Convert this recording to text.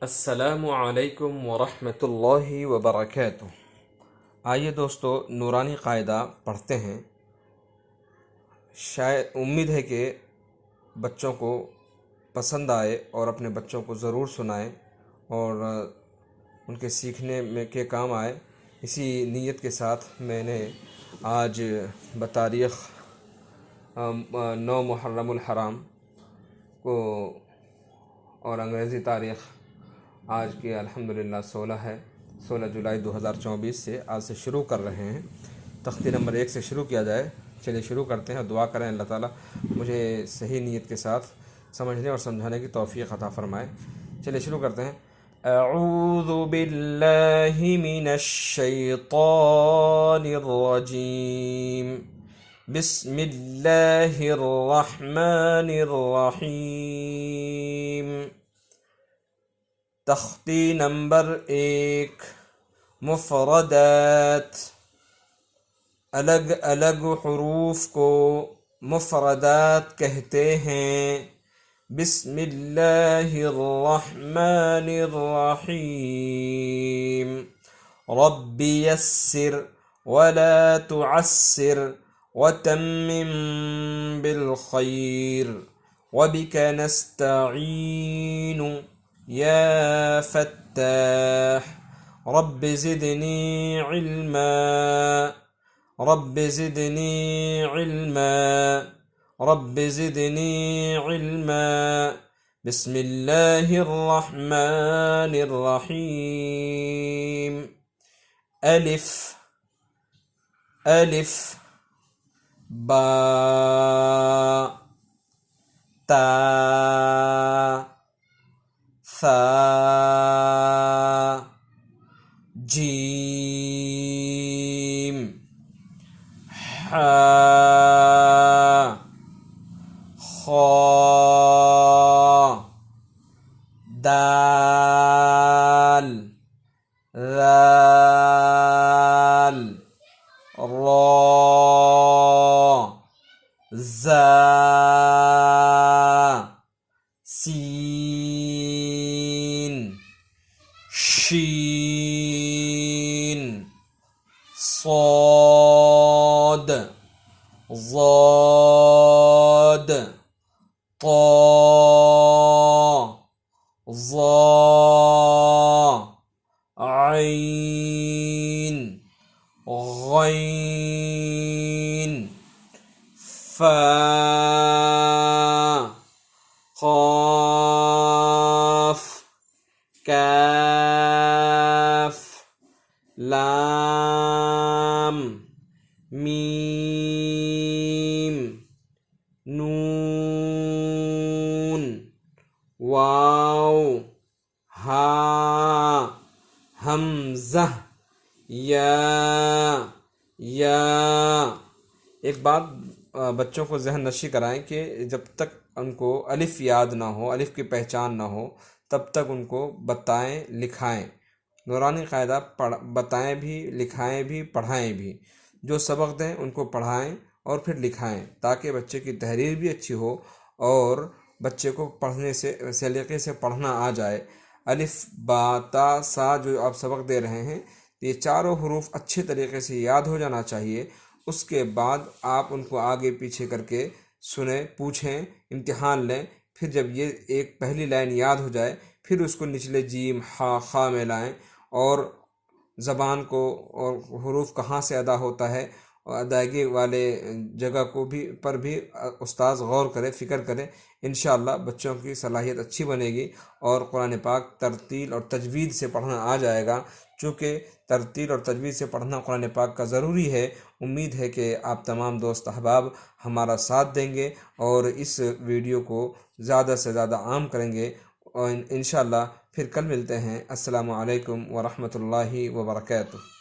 السلام علیکم ورحمۃ اللہ وبرکاتہ۔ آئیے دوستو نورانی قاعدہ پڑھتے ہیں۔ شاید امید ہے کہ بچوں کو پسند آئے اور اپنے بچوں کو ضرور سنائیں اور ان کے سیکھنے میں کے کام آئے۔ اسی نیت کے ساتھ میں نے آج بتاریخ 9 محرم الحرام کو اور انگریزی تاریخ آج کے الحمدللہ 16 جولائی 2024 سے آج سے شروع کر رہے ہیں۔ تختی نمبر 1 سے شروع کیا جائے۔ چلیے شروع کرتے ہیں اور دعا کریں اللہ تعالیٰ مجھے صحیح نیت کے ساتھ سمجھنے اور سمجھانے کی توفیق عطا فرمائے۔ چلیے شروع کرتے ہیں۔ اعوذ باللہ من الشیطان الرجیم، بسم اللہ الرحمن الرحیم۔ تختی نمبر 1، مفردات، الگ الگ حروف کو مفردات کہتے ہیں۔ بسم اللہ الرحمن الرحیم۔ رب یسر ولا تعسر وتمم بالخیر وبک نستعین یا فتاح۔ رب زدنی علما، رب زدنی علما، رب زدنی علما۔ بسم اللہ الرحمن الرحیم۔ الف الف، با، تا، ثا، جیم، حا، خا، دال، ذال، را، زا، سین، شین، صاد، ضاد، طا، ظا، عین، غین، فا، قاف، کاف، لام، میم، نون، واو، ہاء، حمزہ، یا۔ ایک بات بچوں کو ذہن نشی کرائیں کہ جب تک ان کو الف یاد نہ ہو، الف کی پہچان نہ ہو، تب تک ان کو بتائیں لکھائیں۔ نورانی قاعدہ بتائیں بھی، لکھائیں بھی، پڑھائیں بھی۔ جو سبق دیں ان کو پڑھائیں اور پھر لکھائیں تاکہ بچے کی تحریر بھی اچھی ہو اور بچے کو پڑھنے سے سلیقے سے پڑھنا آ جائے۔ الف، با، تا، سا جو آپ سبق دے رہے ہیں، یہ چاروں حروف اچھے طریقے سے یاد ہو جانا چاہیے۔ اس کے بعد آپ ان کو آگے پیچھے کر کے سنیں، پوچھیں، امتحان لیں۔ پھر جب یہ ایک پہلی لائن یاد ہو جائے پھر اس کو نچلے جیم، ہا، خا میں لائیں اور زبان کو اور حروف کہاں سے ادا ہوتا ہے اور ادائیگی والے جگہ کو بھی پر بھی استاذ غور کرے، فکر کرے۔ انشاءاللہ بچوں کی صلاحیت اچھی بنے گی اور قرآن پاک ترتیل اور تجوید سے پڑھنا آ جائے گا۔ چونکہ ترتیل اور تجوید سے پڑھنا قرآن پاک کا ضروری ہے۔ امید ہے کہ آپ تمام دوست احباب ہمارا ساتھ دیں گے اور اس ویڈیو کو زیادہ سے زیادہ عام کریں گے، اور انشاءاللہ پھر کل ملتے ہیں۔ السلام علیکم ورحمۃ اللہ وبرکاتہ۔